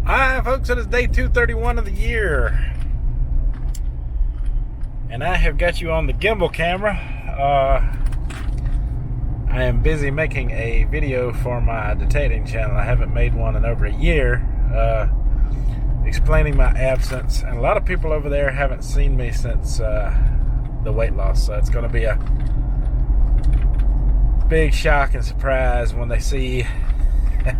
Hi folks, it is day 231 of the year, and I have got you on the gimbal camera. I am busy making a video for my detailing channel. I haven't made one in over a year, explaining my absence, and a lot of people over there haven't seen me since the weight loss, so it's going to be a big shock and surprise when they see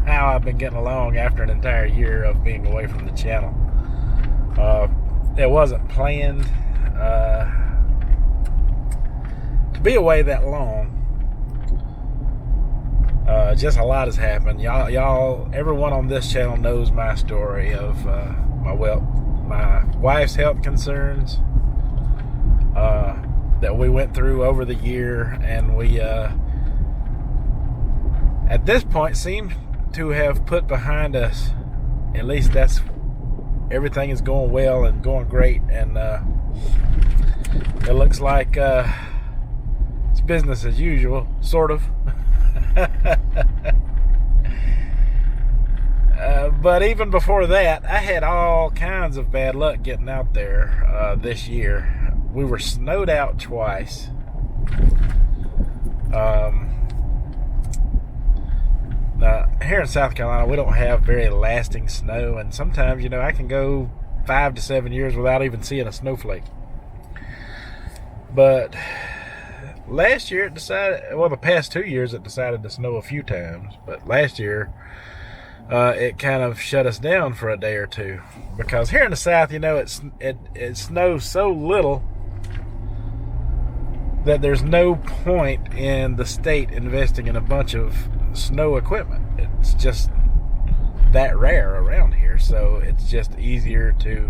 how I've been getting along after an entire year of being away from the channel. It wasn't planned to be away that long. Just a lot has happened. Y'all, everyone on this channel knows my story of my wife's health concerns that we went through over the year, and we at this point seem to have put behind us. At least that's everything is going well and going great, and it looks like it's business as usual, sort of. But even before that, I had all kinds of bad luck getting out there this year. We were snowed out twice. Now, here in South Carolina, we don't have very lasting snow, and sometimes, I can go 5 to 7 years without even seeing a snowflake. But last year it decided, well, the past 2 years it decided to snow a few times, but last year it kind of shut us down for a day or two, because here in the South, it snows so little that there's no point in the state investing in a bunch of snow equipment. It's just that rare around here, so it's just easier to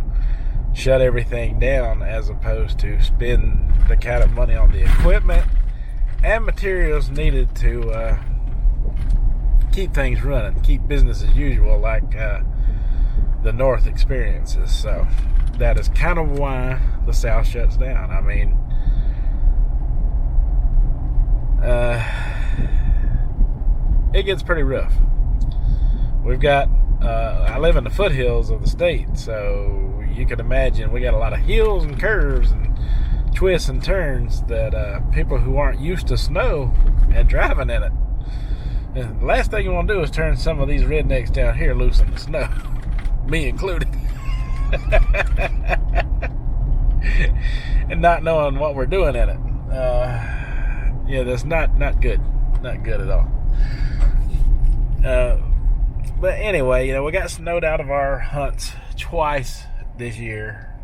shut everything down as opposed to spend the kind of money on the equipment and materials needed to keep things running, keep business as usual, like the North experiences. So that is kind of why the South shuts down. I mean, it gets pretty rough. We've got I live in the foothills of the state, so you can imagine we got a lot of hills and curves and twists and turns that people who aren't used to snow and driving in it, and the last thing you want to do is turn some of these rednecks down here loose in the snow, me included. And not knowing what we're doing in it. Yeah, that's not good. Not good at all. But anyway, we got snowed out of our hunts twice this year.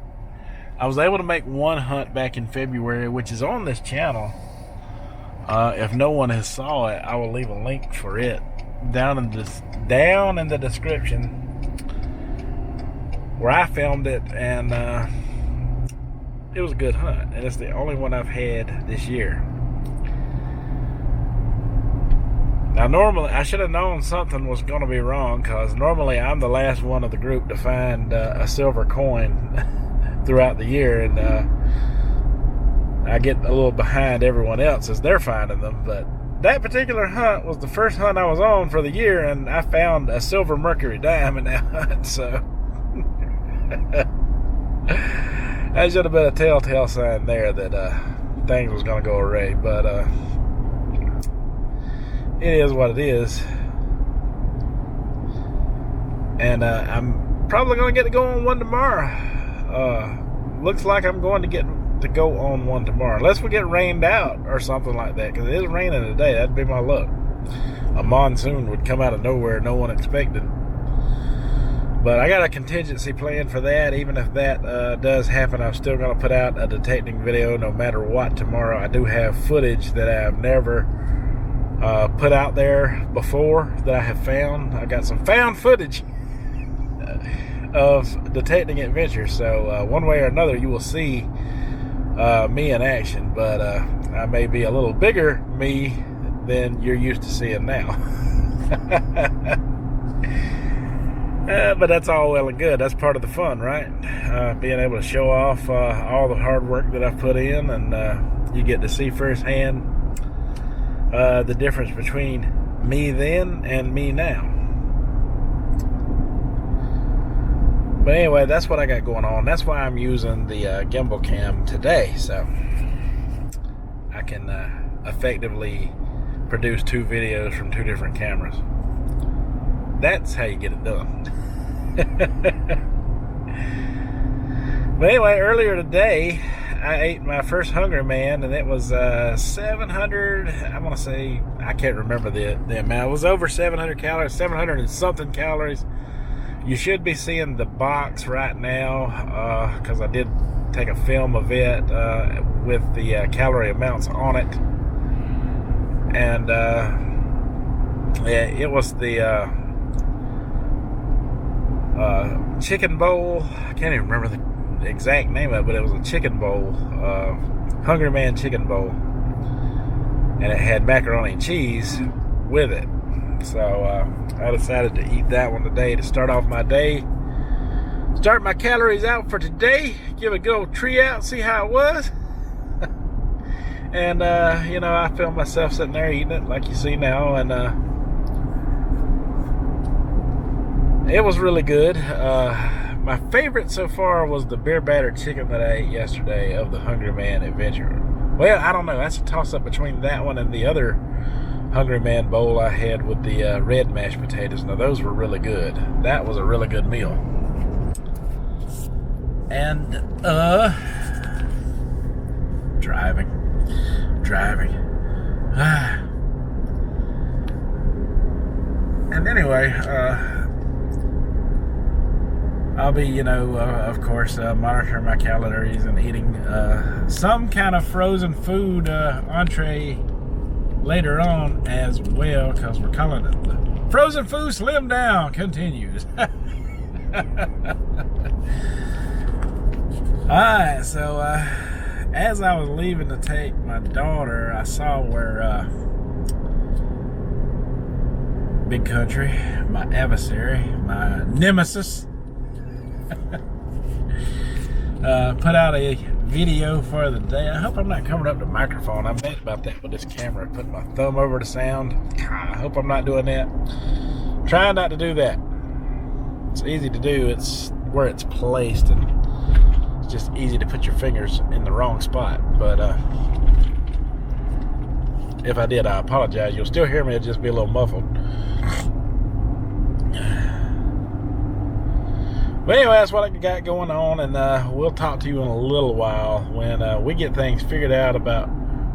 I was able to make one hunt back in February, which is on this channel. If no one has saw it, I will leave a link for it down in the description where I filmed it, and it was a good hunt, and it's the only one I've had this year. Now, normally, I should have known something was going to be wrong, because normally I'm the last one of the group to find a silver coin throughout the year, and I get a little behind everyone else as they're finding them. But that particular hunt was the first hunt I was on for the year, and I found a silver mercury dime in that hunt, so that should have been a telltale sign there that things was going to go awry. But it is what it is, and I'm probably going to get to go on one tomorrow. Looks like I'm going to get to go on one tomorrow, unless we get rained out or something like that, because it is raining today. That'd be my luck. A monsoon would come out of nowhere, no one expected. But I got a contingency plan for that. Even if that does happen, I'm still going to put out a detecting video no matter what tomorrow. I do have footage that I've never put out there before that I have found. I got some found footage of detecting adventures, so one way or another you will see me in action, but I may be a little bigger me than you're used to seeing now. But that's all well and good. That's part of the fun, right? Being able to show off all the hard work that I've put in, and you get to see firsthand the difference between me then and me now. But anyway, that's what I got going on. That's why I'm using the gimbal cam today, so I can effectively produce 2 videos from 2 different cameras. That's how you get it done. But anyway, earlier today I ate my first Hungry Man, and it was 700, I want to say, I can't remember the amount. It was over 700 calories, 700 and something calories. You should be seeing the box right now, because I did take a film of it with the calorie amounts on it. And yeah, it was the chicken bowl. I can't even remember the exact name of it, but it was a chicken bowl, Hungry Man chicken bowl, and it had macaroni and cheese with it. So I decided to eat that one today to start off my day, start my calories out for today, give a good old tree out, see how it was. And you know, I filmed myself sitting there eating it like you see now, and it was really good. My favorite so far was the beer battered chicken that I ate yesterday of the Hungry Man Adventure. Well, I don't know. That's a toss-up between that one and the other Hungry Man bowl I had with the red mashed potatoes. Now, those were really good. That was a really good meal. And, driving. And anyway, I'll be, you know, of course, monitoring my calories and eating some kind of frozen food entree later on as well, because we're calling it the Frozen Food Slim Down continues. Alright, so as I was leaving to take my daughter, I saw where Big Country, my adversary, my nemesis, put out a video for the day. I hope I'm not covering up the microphone. I'm bad about that with this camera. Putting my thumb over the sound. I hope I'm not doing that. Trying not to do that. It's easy to do. It's where it's placed, and it's just easy to put your fingers in the wrong spot. But if I did, I apologize. You'll still hear me. It'll just be a little muffled. But anyway, that's what I got going on, and we'll talk to you in a little while when we get things figured out about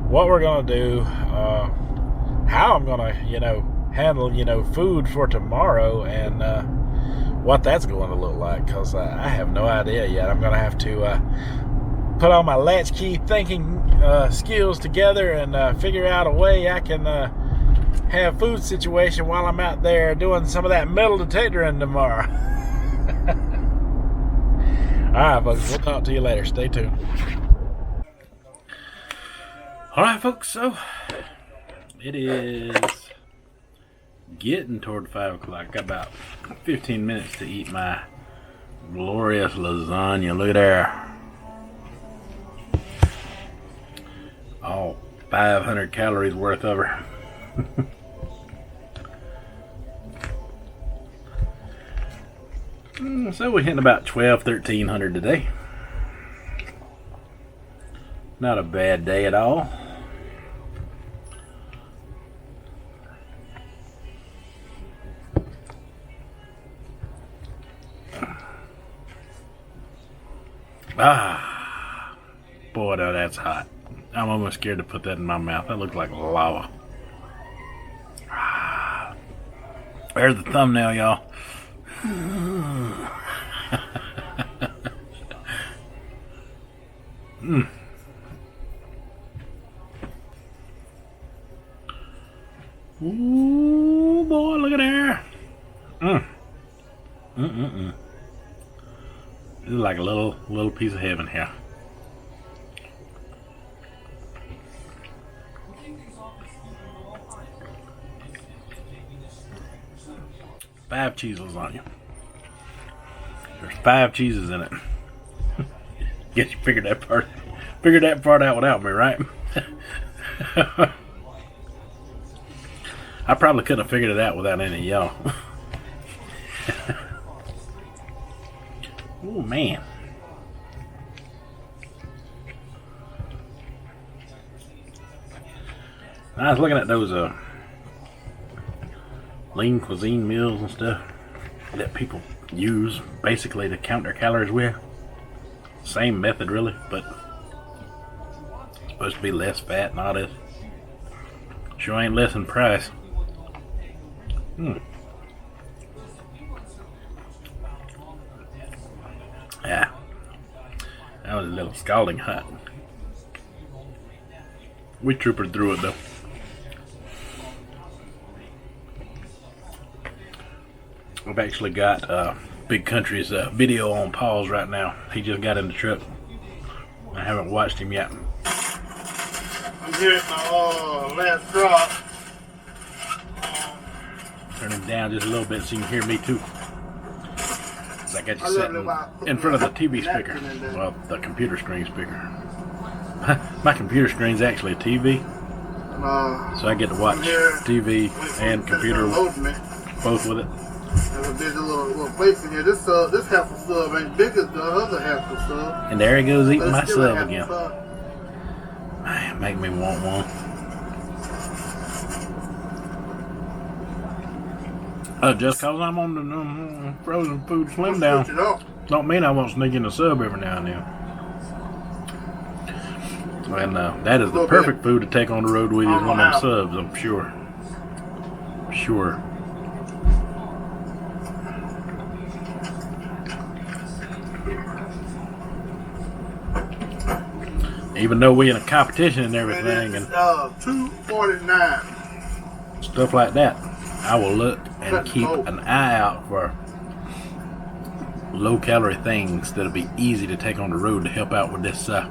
what we're going to do, how I'm going to, you know, handle, you know, food for tomorrow, and what that's going to look like, because I have no idea yet. I'm going to have to put all my latchkey thinking skills together and figure out a way I can have food situation while I'm out there doing some of that metal detectoring tomorrow. Alright, folks, we'll talk to you later. Stay tuned. Alright, folks, so it is getting toward 5 o'clock. Got about 15 minutes to eat my glorious lasagna. Look at there. All 500 calories worth of her. So we're hitting about 1,200-1,300 today. Not a bad day at all. Ah, boy, no, that's hot. I'm almost scared to put that in my mouth. That looks like lava. Ah, there's the thumbnail, y'all. Ooh, boy, look at there. This is like a little piece of heaven here. Five cheese lasagna. There's 5 cheeses in it. Guess you figured that part out without me, right? I probably couldn't have figured it out without any of y'all. Oh man. I was looking at those lean cuisine meals and stuff that people use basically to count their calories with. Same method really, but supposed to be less fat and all this. Sure ain't less in price. Yeah, that was a little scalding hot. We troopered through it though. I've actually got Big Country's video on pause right now. He just got in the truck. I haven't watched him yet. I'm here at my last drop. Turn him down just a little bit so you can hear me too. I got you sitting in front of the TV speaker. Well, the computer screen speaker. My computer screen's actually a TV. So I get to watch TV and computer both with it. There's a little place in here. This half a sub ain't big as the other half a sub. And there he goes eating my sub again. Man, make me want one. Just cause I'm on the frozen food slim down don't mean I won't sneak in a sub every now and then. And that is the perfect food to take on the road with you is one of them subs, I'm sure. Sure. Even though we in a competition and everything and $2.49 stuff like that, I will look and keep an eye out for low calorie things that'll be easy to take on the road to help out with this truck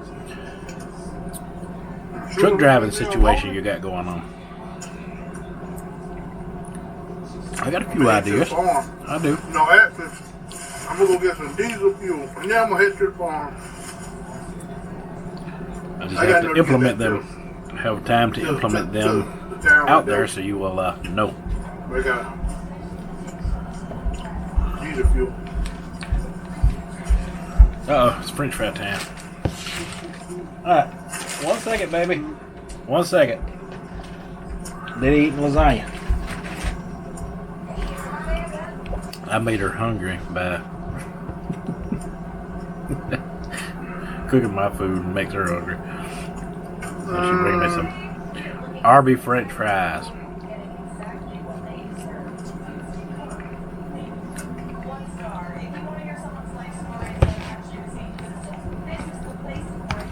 driving situation you got going on. I got a few ideas. I do. No, actually, I'm gonna go get some diesel fuel, and then I'm gonna head to the farm. I just have to implement them. Have time to implement them out there, so you will know. We got diesel fuel. Uh-oh, it's French fry time. Alright, 1 second, baby. 1 second. Did he eat lasagna? I made her hungry by cooking my food and makes her hungry. And she bring me some Arby French fries.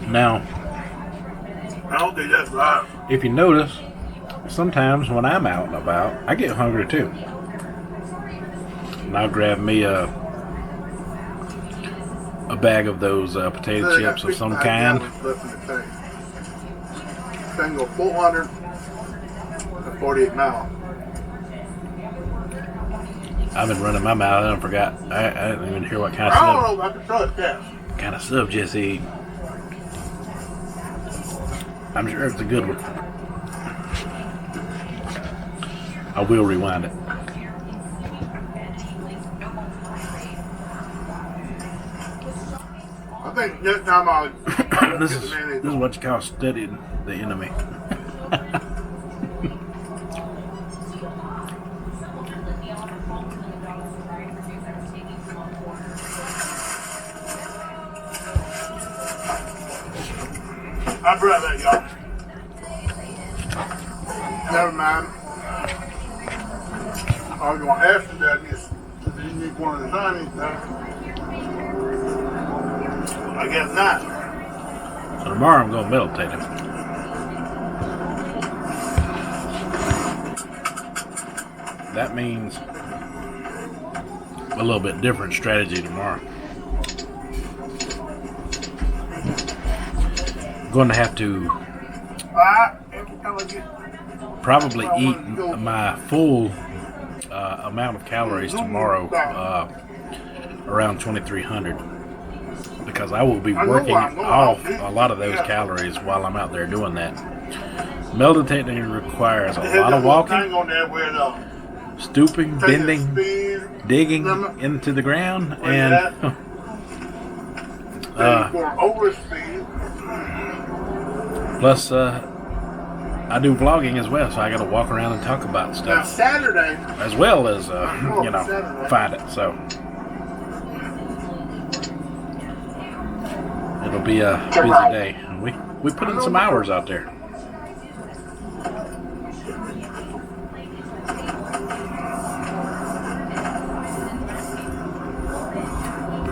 Now, I don't think that's right. if you notice, sometimes when I'm out and about, I get hungry too. And I'll grab me a bag of those potato chips of some kind. Thing go 448 miles. I've been running my mouth and I forgot. I didn't even hear what kind of I sub. don't know about the truck gas. Kind of sub Jesse eat. I'm sure it's a good one. I will rewind it. I think next time I'll this is what you call studying the enemy. I'll bring that, y'all. Never mind. I was going to ask you that if you need one of the Chinese things. I guess not. So tomorrow I'm going to meditate him. That means a little bit different strategy tomorrow. I'm going to have to probably eat my full amount of calories tomorrow, around 2,300, because I will be working off a lot of those calories while I'm out there doing that. Meditating requires a lot of walking, stooping, bending, digging into the ground, and for overspeed. Plus, I do vlogging as well, so I got to walk around and talk about Now stuff Saturday, as well as find it. So it'll be a busy day. We put in some hours out there.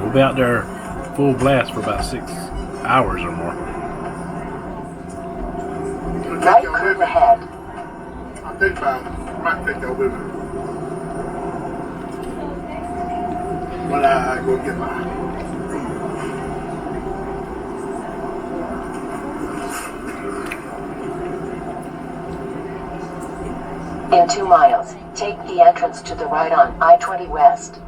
We'll be out there full blast for about 6 hours or more. right curve ahead. I'll think about it. I might take that with me. When I go get my In 2 miles, take the entrance to the right on I-20 West.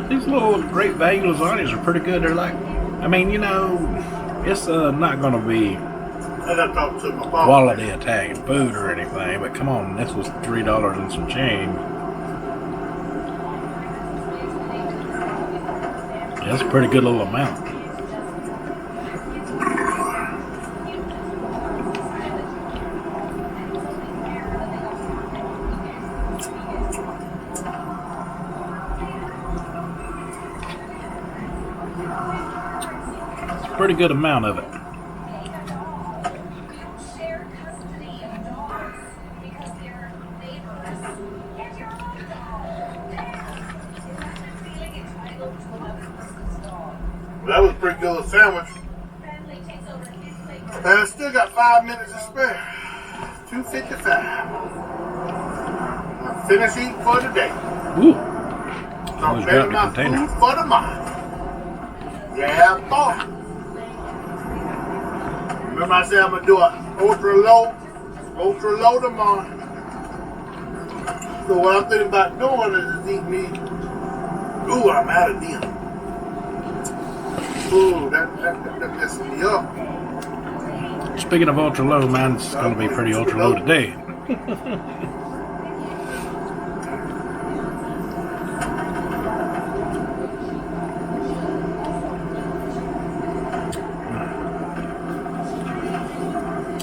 These little Great Value lasagnas are pretty good. They're like, I mean, you know, it's not going to be I got to talk to my boss. quality Italian food or anything, but come on, this was $3 and some change. Yeah, that's a pretty good little amount. It's a pretty good amount of it. That was a pretty good little sandwich. And I still got 5 minutes to spare. 2:55. I'm finished eating for the day. Ooh, So I'm always better got my the container. food for the mind. Yeah, boy. Remember I said I'm gonna do an ultra low tomorrow. So what I'm thinking about doing is just eating me. Ooh, I'm out of them. Ooh, that messes me up. Speaking of ultra low, mine's going to be pretty ultra low today.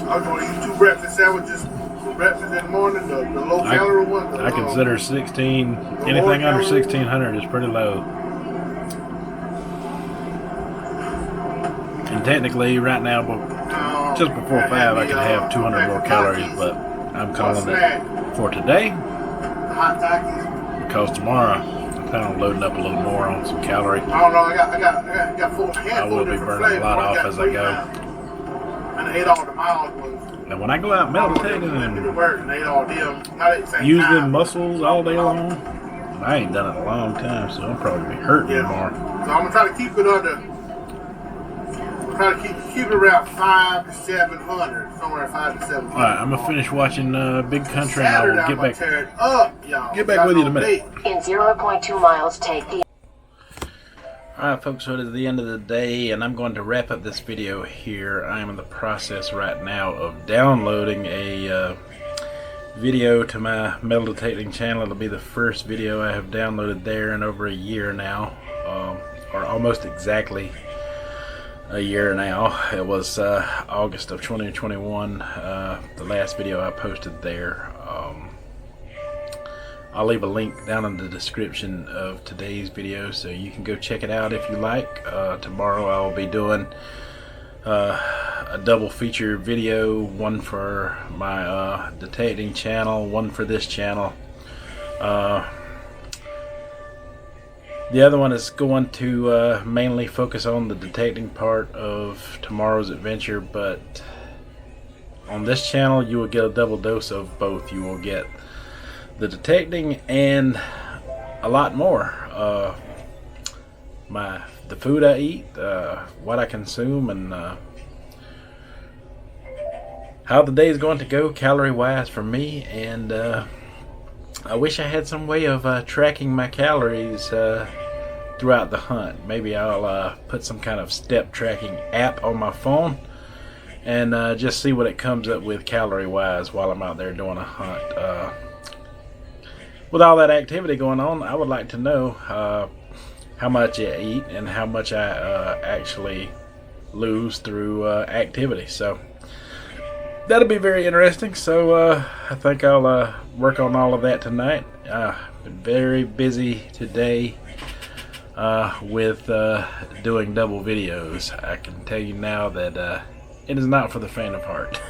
I was gonna eat 2 breakfast sandwiches for breakfast in the morning, the low calorie one. I consider anything under 1600 is pretty low. And technically, right now, just before 5, I can have 200 more calories, but I'm calling it for today hot Takis. because tomorrow I'm planning on loading up a little more on some calories. I don't know. I got 4 I handfuls will of be different burning a flavors. lot One off got as I 3 go. now. And I ate all the mild ones. And when I go out meditating And and ate all them. Not at the same use time. them muscles all day long, I ain't done it in a long time, so I'll probably be hurting Yeah. tomorrow. So I'm gonna try to keep it under. Try to keep it around 5 to 700, somewhere 5 to 700. All right, I'm gonna finish watching Big Country, and I Saturday, will I'm get gonna back. tear it up, y'all. Get back with you in a minute. In 0.2 miles, take the Alright folks, so it is the end of the day and I'm going to wrap up this video here. I am in the process right now of downloading a video to my meditating channel. It'll be the first video I have downloaded there in over a year now, or almost exactly a year now. It was August of 2021, the last video I posted there. I'll leave a link down in the description of today's video so you can go check it out if you like. Tomorrow I will be doing a double feature video, one for my detecting channel, one for this channel. The other one is going to mainly focus on the detecting part of tomorrow's adventure, but on this channel you will get a double dose of both. You will get the detecting and a lot more. The food I eat, what I consume, and how the day is going to go calorie wise for me, and I wish I had some way of tracking my calories throughout the hunt. Maybe I'll put some kind of step tracking app on my phone and just see what it comes up with calorie wise while I'm out there doing a hunt. With all that activity going on, I would like to know how much I eat and how much I actually lose through activity. So that'll be very interesting. So I think I'll work on all of that tonight. Been very busy today with doing double videos. I can tell you now that it is not for the faint of heart.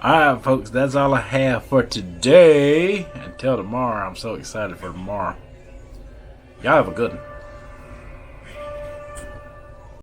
Alright folks, that's all I have for today. Until tomorrow, I'm so excited for tomorrow. Y'all have a good one.